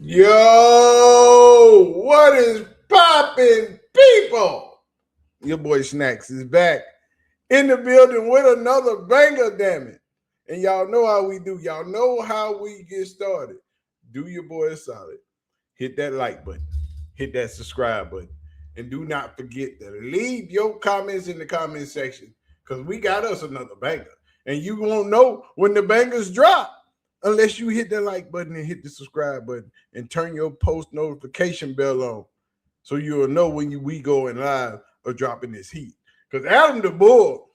Yo, what is poppin', people? Your boy Snacks is back in the building with another banger, damn it. And y'all know how we do. Y'all know how we get started. Do your boy a solid. Hit that like button. Hit that subscribe button. And do not forget to leave your comments in the comment section because we got us another banger. And you won't know when the bangers drop unless you hit that like button and hit the subscribe button and turn your post notification bell on so you'll know when we going live or dropping this heat. Because Adam the Bull,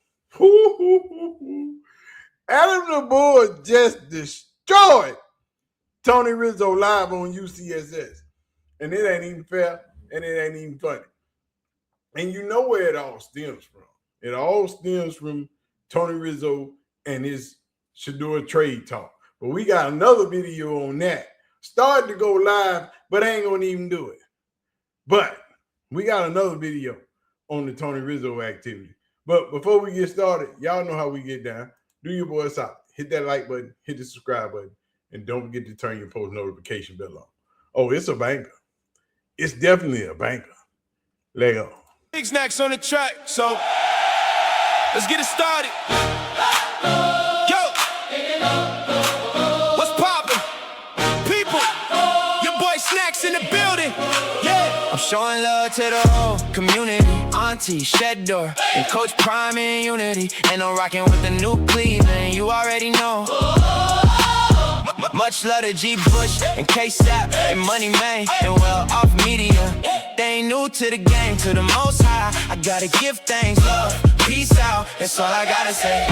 Adam the Bull just destroyed Tony Rizzo live on UCSS. And it ain't even fair and it ain't even funny. And you know where it all stems from. It all stems from Tony Rizzo and his Shedeur trade talk. But we got another video on that. Started to go live, but I ain't gonna even do it. But we got another video on the Tony Rizzo activity. But before we get started, y'all know how we get down. Do your boy solid. Hit that like button, hit the subscribe button, and don't forget to turn your post notification bell on. Oh, it's a banger. It's definitely a banger. Let go. Big Snacks on the track, so let's get it started. Yo, what's poppin'? People, your boy Snacks in the building. Yeah, I'm showing love to the whole community. Auntie, Shedeur, and Coach Prime in unity. And I'm rocking with the new Cleveland, you already know. Much love to G Bush and K-Sap and Money Man and well off media. They ain't new to the game, to the most high. I gotta give thanks, love, peace out. That's all I gotta say.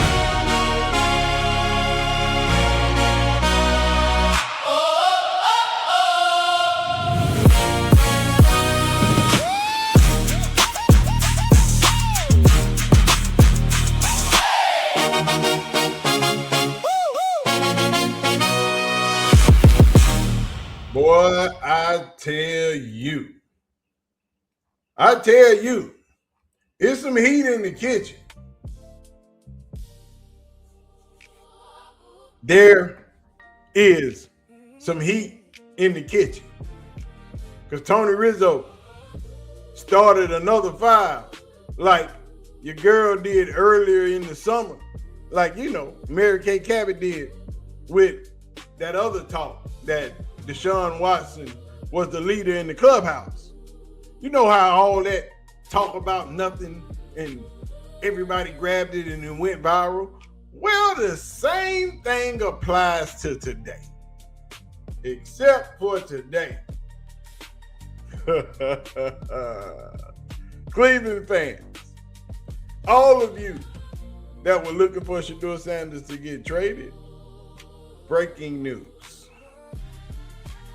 Boy, I tell you, it's some heat in the kitchen. There is some heat in the kitchen. Because Tony Rizzo started another fire like your girl did earlier in the summer. Like, you know, Mary Kay Cabot did with that other talk that Deshaun Watson was the leader in the clubhouse. You know how all that talk about nothing and everybody grabbed it and it went viral? Well, the same thing applies to today. Except for today. Cleveland fans, all of you that were looking for Shedeur Sanders to get traded, breaking news.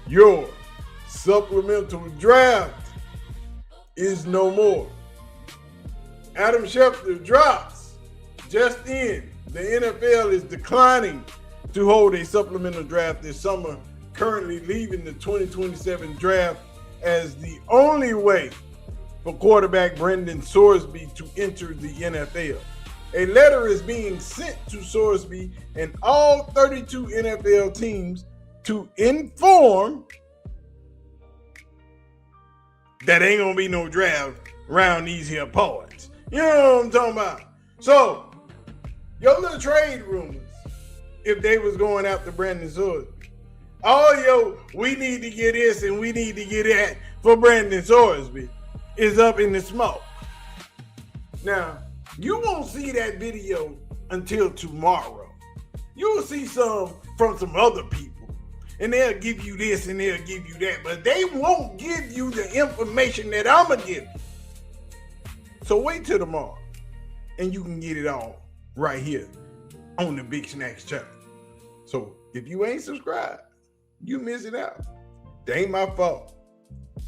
Your supplemental draft is no more. Adam Schefter drops just in. The NFL is declining to hold a supplemental draft this summer, currently leaving the 2027 draft as the only way for quarterback Brendan Sorsby to enter the NFL. A letter is being sent to Sorsby and all 32 NFL teams to inform that ain't gonna be no draft around these here parts. You know what I'm talking about? So, your little trade rumors, if they was going after Brandon Sorsby, we need to get this and we need to get that for Brandon Sorsby is up in the smoke. Now, you won't see that video until tomorrow. You will see some from some other people. And they'll give you this and they'll give you that. But they won't give you the information that I'm going to give you. So wait till tomorrow. And you can get it all right here on the Big Snacks channel. So if you ain't subscribed, you miss it out. That ain't my fault.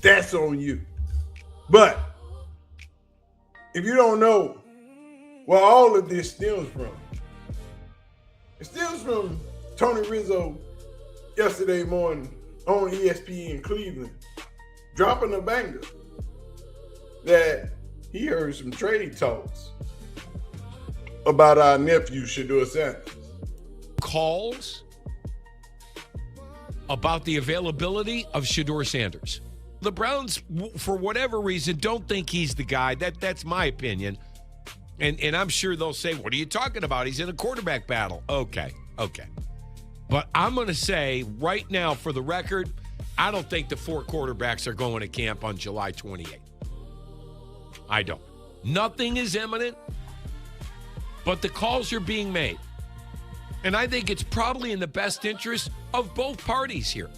That's on you. But if you don't know where all of this stems from, it stems from Tony Rizzo yesterday morning on ESPN Cleveland, dropping a banger that he heard some trade talks about our nephew, Shedeur Sanders. calls about the availability of Shedeur Sanders. The Browns, for whatever reason, don't think he's the guy. That's my opinion. And I'm sure they'll say, what are you talking about? He's in a quarterback battle. Okay. But I'm going to say right now, for the record, I don't think the 4 quarterbacks are going to camp on July 28th. I don't. Nothing is imminent, but the calls are being made. And I think it's probably in the best interest of both parties here.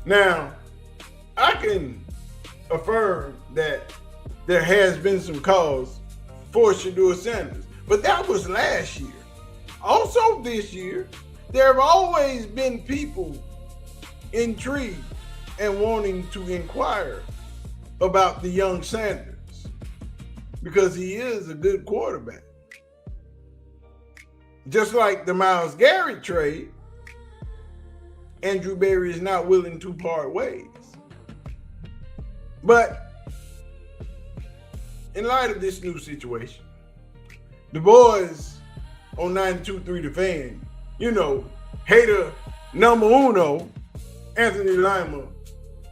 Now, I can affirm that there has been some calls for Shedeur Sanders, but that was last year. Also this year, there have always been people intrigued and wanting to inquire about the young Sanders because he is a good quarterback. Just like the Myles Garrett trade, Andrew Berry is not willing to part ways. But in light of this new situation, the boys on 92.3 The Fan, hater number uno, Anthony Lima,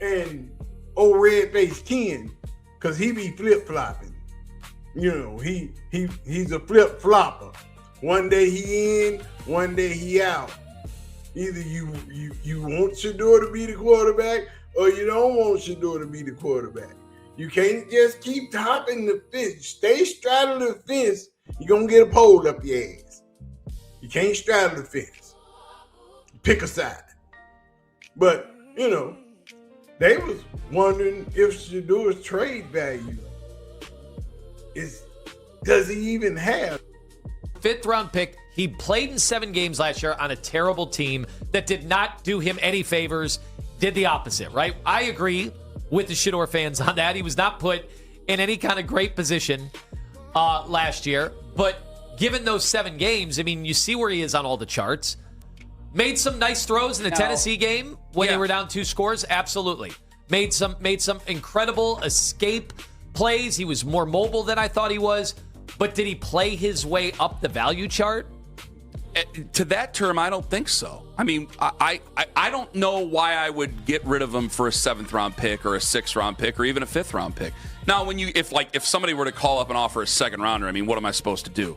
and old red-faced Ken, because he be flip-flopping. He's a flip-flopper. One day he in, one day he out. Either you want Shedeur to be the quarterback or you don't want Shedeur to be the quarterback. You can't just keep topping the fence. Stay straddle the fence, you're going to get a pole up your ass. You can't straddle the fence. Pick a side. But, they was wondering if Shedeur's trade value does he even have? 5th round pick. He played in 7 games last year on a terrible team that did not do him any favors, did the opposite, right? I agree with the Shedeur fans on that. He was not put in any kind of great position last year, but given those 7 games, you see where he is on all the charts. Made some nice throws in the Tennessee game when they were down 2 scores, absolutely. Made some incredible escape plays. He was more mobile than I thought he was. But did he play his way up the value chart? To that term, I don't think so. I don't know why I would get rid of him for a 7th round pick or a 6th round pick or even a 5th round pick. Now, if somebody were to call up and offer a 2nd rounder, what am I supposed to do?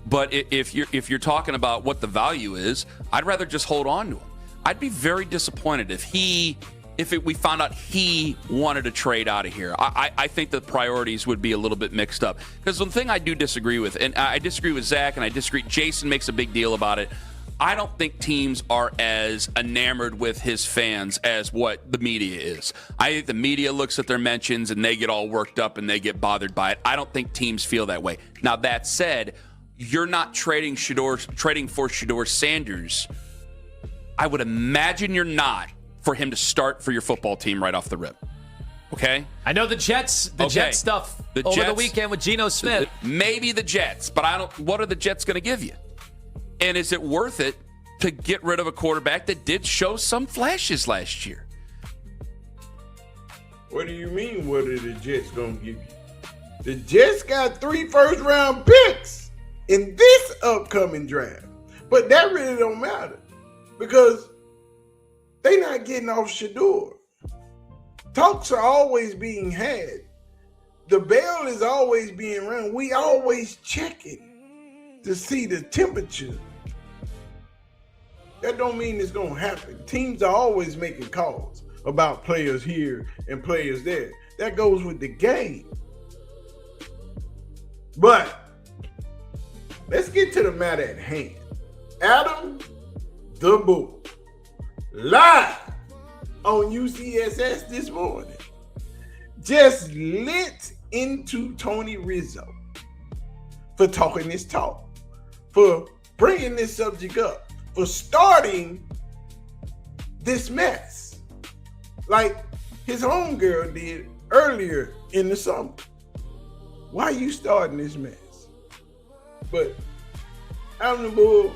But if you're talking about what the value is, I'd rather just hold on to him. I'd be very disappointed if we found out he wanted to trade out of here. I think the priorities would be a little bit mixed up. Because the thing I do disagree with, and I disagree with Zach, and I disagree, Jason makes a big deal about it. I don't think teams are as enamored with his fans as what the media is. I think the media looks at their mentions and they get all worked up and they get bothered by it. I don't think teams feel that way. Now, that said, you're not trading for Shedeur Sanders. I would imagine you're not, for him to start for your football team right off the rip. Okay? I know the Jets stuff over the weekend with Geno Smith. Maybe the Jets, but what are the Jets going to give you? And is it worth it to get rid of a quarterback that did show some flashes last year? What do you mean, what are the Jets going to give you? The Jets got 3 first-round picks in this upcoming draft. But that really don't matter because they not getting off Shedeur. Talks are always being had. The bell is always being rung. We always check it to see the temperature. That don't mean it's going to happen. Teams are always making calls about players here and players there. That goes with the game. But let's get to the matter at hand. Adam the Bull, live on UCSS this morning, just lit into Tony Rizzo for talking this talk, for bringing this subject up, for starting this mess like his homegirl did earlier in the summer. Why are you starting this mess? But Adam the Bull,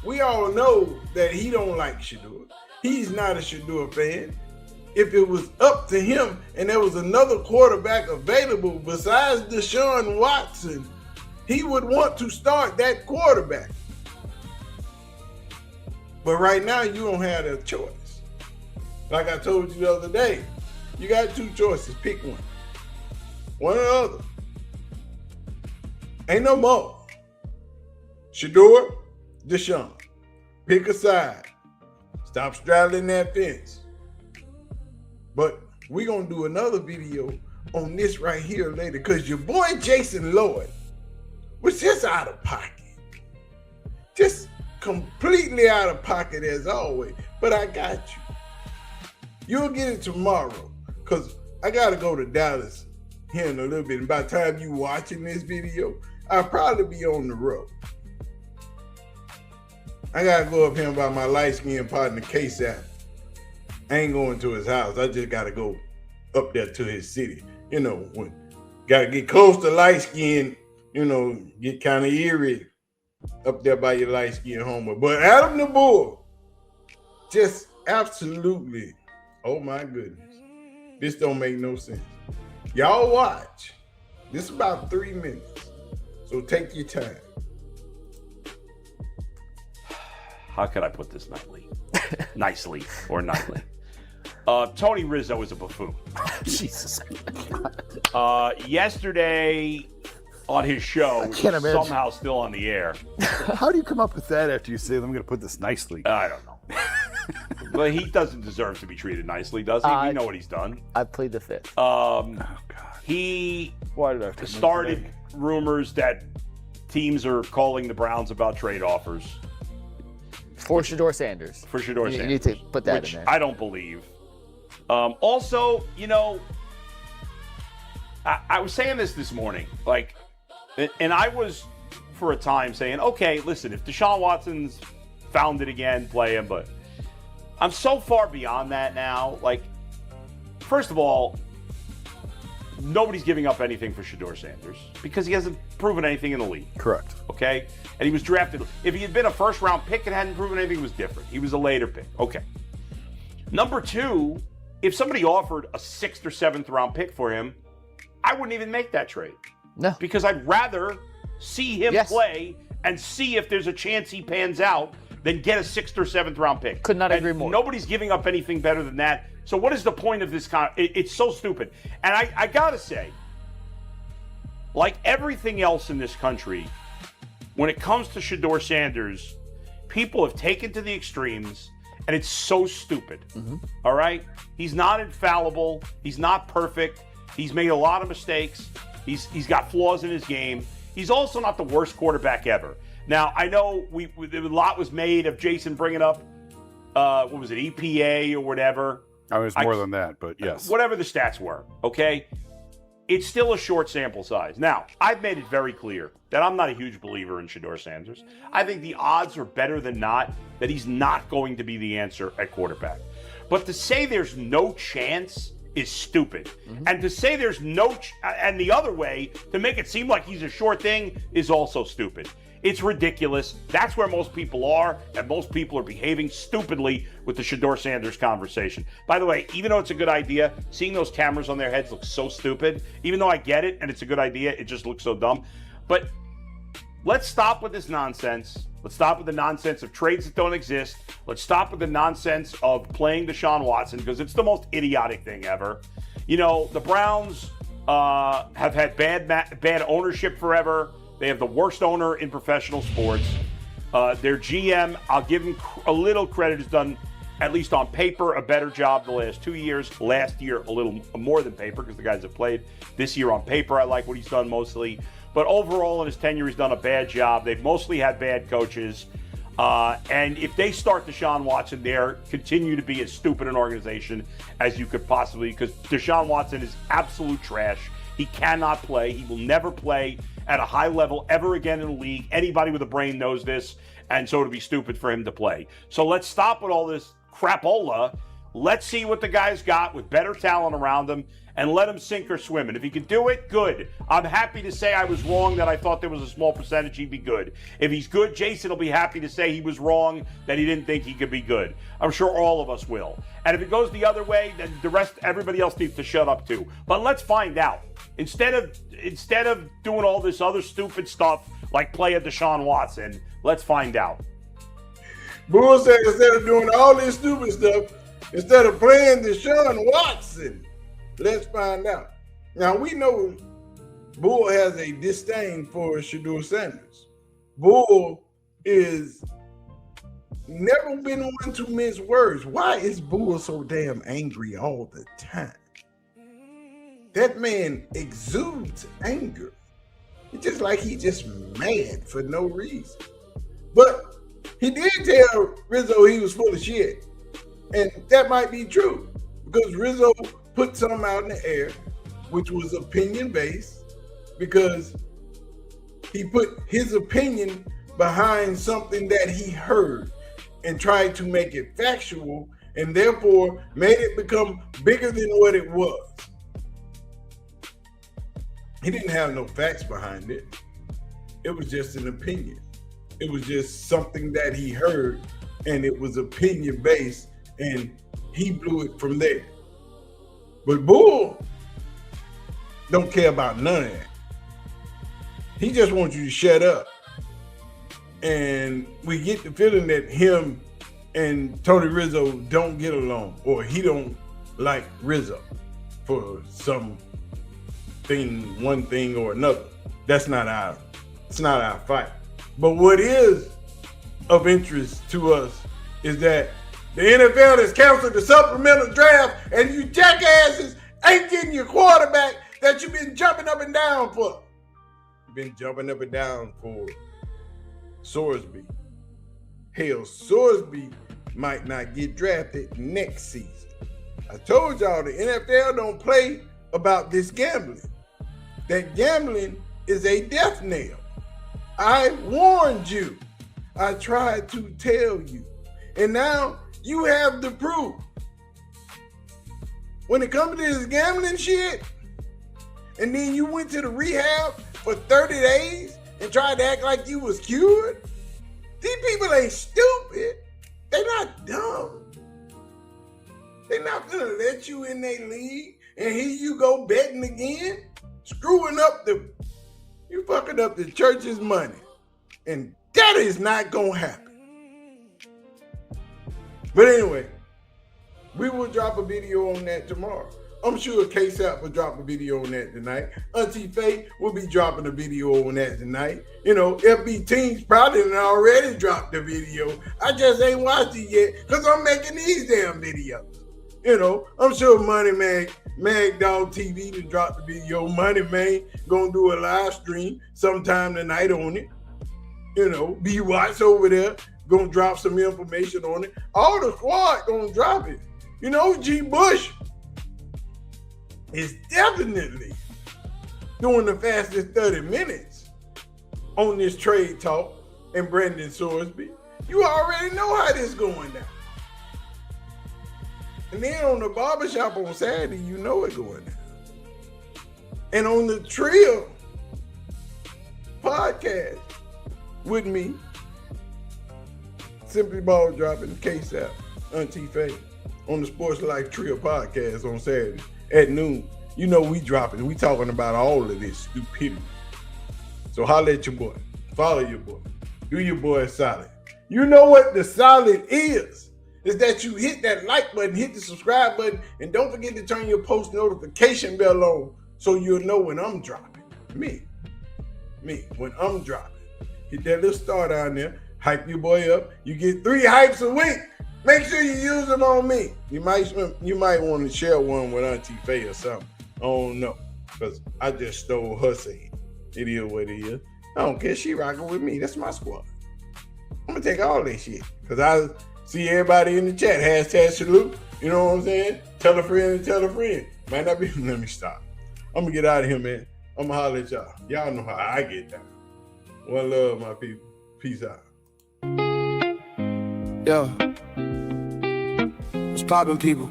we all know that he don't like Shedeur. He's not a Shedeur fan. If it was up to him and there was another quarterback available besides Deshaun Watson, he would want to start that quarterback. But right now, you don't have a choice. Like I told you the other day, you got two choices. Pick one. One or the other. Ain't no more. Shedeur, Deshaun. Pick a side. Stop straddling that fence. But we're going to do another video on this right here later because your boy Jason Lloyd was just out of pocket. Just completely out of pocket as always. But I got you. You'll get it tomorrow because I got to go to Dallas here in a little bit. And by the time you watching this video, I'll probably be on the road. I got to go up here by my light-skinned partner, K-Sap. I ain't going to his house. I just got to go up there to his city. You know, got to get close to light-skinned, you know, get kind of eerie up there by your light-skinned homer. But Adam the Bull, just absolutely, oh my goodness. This don't make no sense. Y'all watch. This is about 3 minutes. So take your time. How could I put this nicely or nightly? Tony Rizzo is a buffoon. Jesus. Yesterday on his show, which can't is imagine. somehow still on the air. How do you come up with that after you say, I'm going to put this nicely? I don't know. But he doesn't deserve to be treated nicely, does he? We know what he's done. I played the fifth. Oh, God. He Why did I have to started today? rumors that teams are calling the Browns about trade offers For Shedeur Sanders. for Shedeur You Sanders. need to put that which in there. I don't believe. Also, you know, I was saying this morning, like, and I was for a time saying, okay, listen, if Deshaun Watson's found it again, play him, but I'm so far beyond that now. Like, first of all, nobody's giving up anything for Shedeur Sanders because he hasn't proven anything in the league. Correct. Okay? And he was drafted. If he had been a first-round pick and hadn't proven anything, it was different. He was a later pick. Okay. Number two, if somebody offered a 6th or 7th round pick for him, I wouldn't even make that trade. No. Because I'd rather see him Yes. play and see if there's a chance he pans out than get a 6th or 7th round pick. Could not agree more. Nobody's giving up anything better than that. So what is the point of this? It's so stupid. And I gotta say, like everything else in this country, when it comes to Shedeur Sanders, people have taken to the extremes, and it's so stupid. All right? He's not infallible. He's not perfect. He's made a lot of mistakes. He's got flaws in his game. He's also not the worst quarterback ever. Now, I know a lot was made of Jason bringing up, what was it, EPA or whatever. I mean, it's more than that, but yes. Whatever the stats were, okay? It's still a short sample size. Now, I've made it very clear that I'm not a huge believer in Shedeur Sanders. I think the odds are better than not that he's not going to be the answer at quarterback. But to say there's no chance is stupid. And to say there's and the other way, to make it seem like he's a sure thing is also stupid. It's ridiculous. That's where most people are, and most people are behaving stupidly with the Shedeur Sanders conversation. By the way, even though it's a good idea, seeing those cameras on their heads looks so stupid. Even though I get it and it's a good idea, it just looks so dumb. But let's stop with this nonsense. Let's stop with the nonsense of trades that don't exist. Let's stop with the nonsense of playing Deshaun Watson because it's the most idiotic thing ever. You know, the Browns have had bad ownership forever. They have the worst owner in professional sports. Their GM, I'll give him a little credit, has done, at least on paper, a better job the last 2 years. Last year, a little more than paper because the guys have played. This year on paper, I like what he's done mostly. But overall, in his tenure, he's done a bad job. They've mostly had bad coaches. And if they start Deshaun Watson there, continue to be as stupid an organization as you could possibly, because Deshaun Watson is absolute trash. He cannot play. He will never play at a high level ever again in the league. Anybody with a brain knows this, and so it'd be stupid for him to play. So let's stop with all this crapola. Let's see what the guy's got with better talent around him, and let him sink or swim. And if he can do it, good. I'm happy to say I was wrong that I thought there was a small percentage he'd be good. If he's good, Jason will be happy to say he was wrong, that he didn't think he could be good. I'm sure all of us will. And if it goes the other way, then everybody else needs to shut up too. But let's find out. Instead of doing all this other stupid stuff like play a Deshaun Watson, let's find out. Bull said instead of doing all this stupid stuff, instead of playing Deshaun Watson? Let's find out. Now, we know Bull has a disdain for Shedeur Sanders. Bull is never been one to mince words. Why is Bull so damn angry all the time? That man exudes anger. It's just like he just mad for no reason. But he did tell Rizzo he was full of shit. And that might be true because Rizzo put something out in the air, which was opinion-based, because he put his opinion behind something that he heard and tried to make it factual and therefore made it become bigger than what it was. He didn't have no facts behind it. It was just an opinion. It was just something that he heard, and it was opinion-based, and he blew it from there. But Bull don't care about none of that. He just wants you to shut up. And we get the feeling that him and Tony Rizzo don't get along, or he don't like Rizzo for some thing, one thing or another. It's not our fight. But what is of interest to us is that the NFL has canceled the supplemental draft, and you jackasses ain't getting your quarterback that you've been jumping up and down for. You've been jumping up and down for Sorsby. Hell, Sorsby might not get drafted next season. I told y'all the NFL don't play about this gambling. That gambling is a death knell. I warned you. I tried to tell you. And now you have the proof. When it comes to this gambling shit, and then you went to the rehab for 30 days and tried to act like you was cured, these people ain't stupid. They not dumb. They not gonna let you in their league and here you go betting again, screwing up you fucking up the church's money. And that is not gonna happen. But anyway, we will drop a video on that tomorrow. I'm sure K-Sap will drop a video on that tonight. Auntie Faye will be dropping a video on that tonight. You know, FB Teens probably already dropped the video. I just ain't watched it yet because I'm making these damn videos. You know, I'm sure Money Mag Dog TV to drop the video. Money Man gonna do a live stream sometime tonight on it. You know, B Watts over there gonna drop some information on it. All the squad gonna drop it. You know, G Bush is definitely doing the fastest 30 minutes on this trade talk, and Brendan Sorsby. You already know how this going down. And then on the barbershop on Saturday, you know it going down. And on the Trio podcast with me, Simply Ball dropping K-Sap, Auntie Faye, on the Sports Life Trio podcast on Saturday at noon. You know we dropping. We talking about all of this stupidity. So holler at your boy. Follow your boy. Do your boy a solid. You know what the solid is that you hit that like button, hit the subscribe button, and don't forget to turn your post notification bell on so you'll know when I'm dropping. Me, when I'm dropping. Hit that little star down there. Hype your boy up. You get 3 hypes a week. Make sure you use them on me. You might want to share one with Auntie Faye or something. I don't know, because I just stole her saying. It is what it is. I don't care. She rocking with me. That's my squad. I'm going to take all that shit, because I see everybody in the chat. Hashtag salute. You know what I'm saying? Tell a friend and tell a friend. Might not be. Let me stop. I'm going to get out of here, man. I'm going to holler at y'all. Y'all know how I get down. One love, my people. Peace out. Yo, what's poppin', people?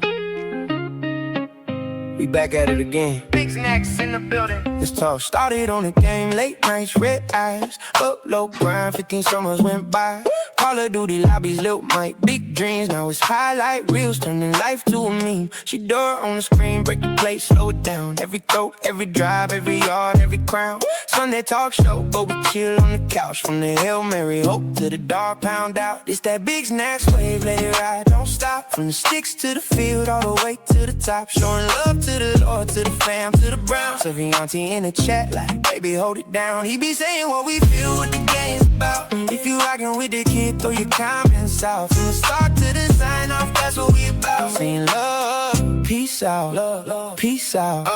We back at it again. Big snacks in the building. This talk started on the game. Late nights, red eyes. Up low grind, 15 summers went by. Call of Duty lobbies, Lil Mike. Big dreams, now it's highlight reels. Turning life to a meme. Shedeur on the screen, break the plate, slow it down. Every throw, every drive, every yard, every crown. Sunday talk show, but we chill on the couch. From the Hail Mary, hope to the dog pound out. It's that big snacks wave, let it ride, don't stop. From the sticks to the field, all the way to the top. Showing love to the Lord, to the fam, to the Browns. Serving auntie in the chat like, baby, hold it down. He be saying what we feel, what the game's about. If you rockin' with the kid, throw your comments out. From the start to the sign off, that's what we about. Saying love, peace out, love, peace out.